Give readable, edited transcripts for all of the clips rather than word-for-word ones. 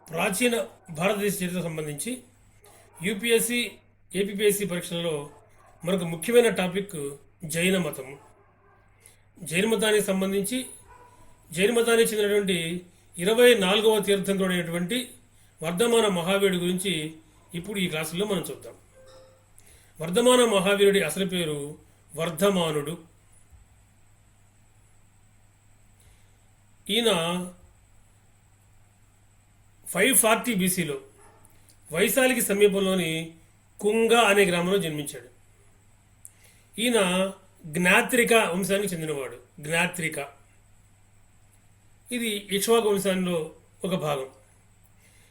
ప్రాచీన భారతదేశ చరిత్ర సంబంధించి యూపీఎస్సీ ఏపీపీఎస్సీ పరీక్షలలో మరొక ముఖ్యమైన టాపిక్ జైన మతము. జైన మతానికి సంబంధించి జైన మతానికి చెందినటువంటి 24వ తీర్థంకరుడు అయినటువంటి వర్ధమాన మహావీరుడి గురించి ఇప్పుడు ఈ క్లాసులో మనం చూద్దాం. వర్ధమాన మహావీరుడి అసలు పేరు వర్ధమానుడు. ఈయన 540 బీసీలో వైశాలికి సమీపంలోని కుంగ అనే గ్రామంలో జన్మించాడు. ఈయన జ్ఞాత్రిక వంశానికి చెందినవాడు. జ్ఞాత్రిక ఇది ఇక్ష్వాకు వంశాల్లో ఒక భాగం.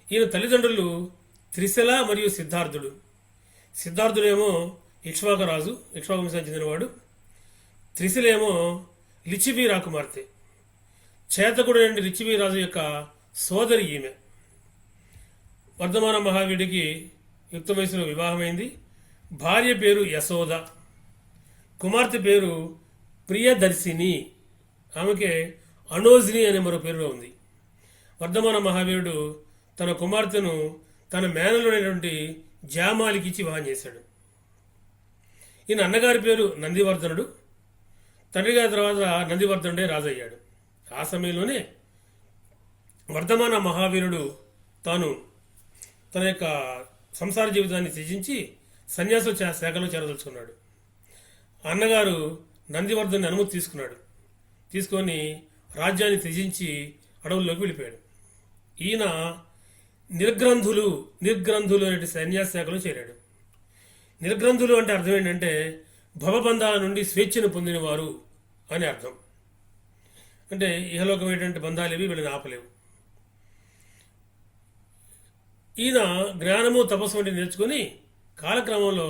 ఈయన తల్లిదండ్రులు త్రిశల మరియు సిద్ధార్థుడు. సిద్ధార్థుడేమో ఇక్ష్వాకు రాజు, ఇక్ష్వాకు వంశానికి చెందినవాడు. త్రిశలేమో లిచివి రాకుమార్తె. చేతకుడు నుండి లిచివి రాజు యొక్క సోదరి ఈమె. వర్ధమాన మహావీరుడికి యుక్త వయసులో వివాహమైంది. భార్య పేరు యశోద, కుమార్తె పేరు ప్రియదర్శిని, ఆమెకే అనోజిని అనే మరో పేరులో ఉంది. వర్ధమాన మహావీరుడు తన కుమార్తెను తన మేనలుడైనటువంటి జామాలికి ఇచ్చి వివాహం చేశాడు. ఈయన అన్నగారి పేరు నందివర్ధనుడు. తండ్రి గారి తర్వాత నందివర్ధనుడే రాజయ్యాడు. ఆ సమయంలోనే వర్ధమాన మహావీరుడు తాను తన యొక్క సంసార జీవితాన్ని త్యజించి సన్యాస శాఖలో చేరదలుచుకున్నాడు. అన్నగారు నందివర్ధన్ని అనుమతి తీసుకొని రాజ్యాన్ని త్యజించి అడవుల్లోకి వెళ్ళిపోయాడు. ఈయన నిర్గ్రంథులు అనే సన్యాస శాఖలో చేరాడు. నిర్గ్రంథులు అంటే అర్థం ఏంటంటే భవబంధాల నుండి స్వేచ్ఛను పొందినవారు అని అర్థం. అంటే ఇహలోకమైనటువంటి బంధాలు ఏవి వీళ్ళని ఆపలేవు. ఈయన జ్ఞానము తపస్సు వంటి నేర్చుకుని కాలక్రమంలో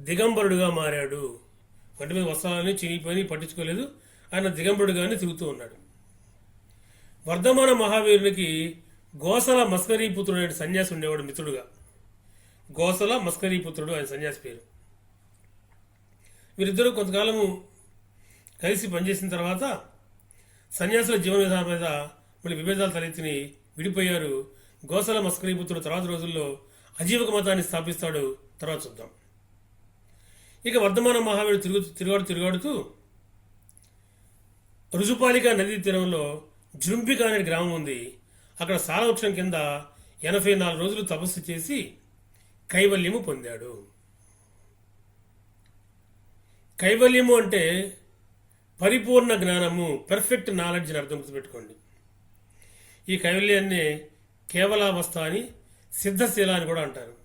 దిగంబరుడుగా మారాడు. వంటి మీద వస్త్రాలని చినిగిపోయి పట్టించుకోలేదు. ఆయన దిగంబరుడుగానే తిరుగుతూ ఉన్నాడు. వర్ధమాన మహావీరునికి గోసల మస్కరీపుత్రుడు అనే సన్యాసి ఉండేవాడు మిత్రుడుగా. గోసల మస్కరీపుత్రుడు ఆయన సన్యాసి పేరు. వీరిద్దరూ కొంతకాలము కలిసి పనిచేసిన తర్వాత సన్యాసుల జీవన విధానం మీద మళ్ళీ విభేదాలు తలెత్తిని విడిపోయారు. గోసల మస్కరీపుత్రుడు తర్వాత రోజుల్లో అజీవక మతాన్ని స్థాపిస్తాడు. తర్వాత చూద్దాం. ఇక వర్ధమాన మహావీరుడు తిరుగాడుతూ రుజుపాలిక నదీ తీరంలో జృంభిక అనే గ్రామం ఉంది. అక్కడ సాలవృక్షం కింద 84 రోజులు తపస్సు చేసి కైవల్యము పొందాడు. కైవల్యము అంటే పరిపూర్ణ జ్ఞానము, పెర్ఫెక్ట్ నాలెడ్జ్ అని అర్థం గుర్తుపెట్టుకోండి. ఈ కైవల్యాన్ని కేవలావస్థ అని, సిద్ధశీల అని కూడా అంటారు.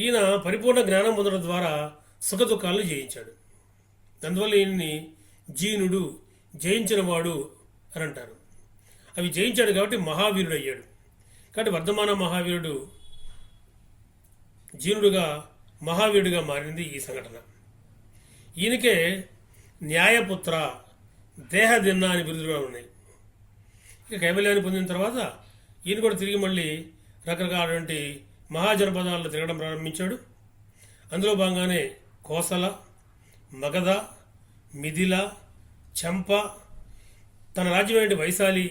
ఈయన పరిపూర్ణ జ్ఞానం పొందడం ద్వారా సుఖ దుఃఖాలను జయించాడు. అందువల్ల ఈయన్ని జీనుడు, జయించినవాడు అని అంటారు. అవి జయించాడు కాబట్టి మహావీరుడు అయ్యాడు. కాబట్టి వర్ధమాన మహావీరుడు జీనుడుగా మహావీరుడిగా మారింది ఈ సంఘటన. ఈయనకే న్యాయపుత్ర, దేహదిన్న అని బిరుదులు ఉన్నాయి. ఇక కైవల్యాన్ని పొందిన తర్వాత ఈయన కూడా తిరిగి మళ్ళీ రకరకాలటువంటి మహాజనపదాల్లో తిరగడం ప్రారంభించాడు. అందులో భాగంగానే కోసల, మగధ, మిథిల, చంప, తన రాజ్యమైన వైశాలి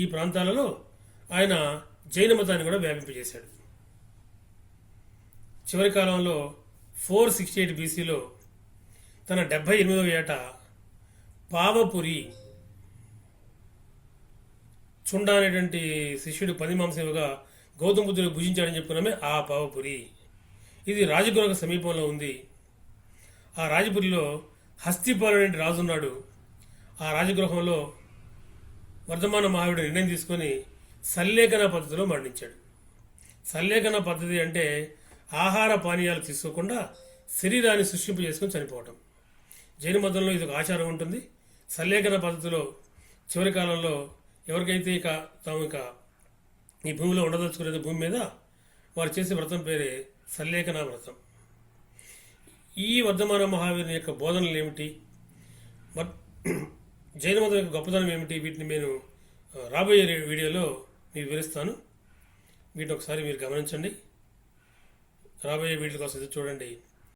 ఈ ప్రాంతాలలో ఆయన జైన మతాన్ని కూడా వ్యాపింపజేశాడు. చివరి కాలంలో 468 బీసీలో తన 78వ ఏట పావపురి చుండ అనేటువంటి శిష్యుడు పందిమాంసంగా గౌతమ బుద్ధుడు భుజించాడని చెప్పుకున్నామే ఆ పావపురి. ఇది రాజగృహ సమీపంలో ఉంది. ఆ రాజపురిలో హస్తిపాలు అనే రాజున్నాడు. ఆ రాజగృహంలో వర్ధమాన మహావీరుడు నిర్ణయం తీసుకొని సల్లేఖన పద్ధతిలో మరణించాడు. సల్లేఖన పద్ధతి అంటే ఆహార పానీయాలు తీసుకోకుండా శరీరాన్ని చేసుకుని చనిపోవటం. జైన మతంలో ఇది ఒక ఆచారం ఉంటుంది. సల్లేఖన పద్ధతిలో చివరి కాలంలో ఎవరికైతే తాము ఈ భూమిలో ఉండదలుచుకునేది భూమి మీద వారు చేసే వ్రతం పేరే సల్లేఖన వ్రతం. ఈ వర్ధమాన మహావీరుని యొక్క బోధనలు ఏమిటి, జైన మతం యొక్క గొప్పతనం ఏమిటి, వీటిని నేను రాబోయే వీడియోలో మీకు వివరిస్తాను. వీటిని ఒకసారి మీరు గమనించండి. రాబోయే వీడియో కోసం చూడండి.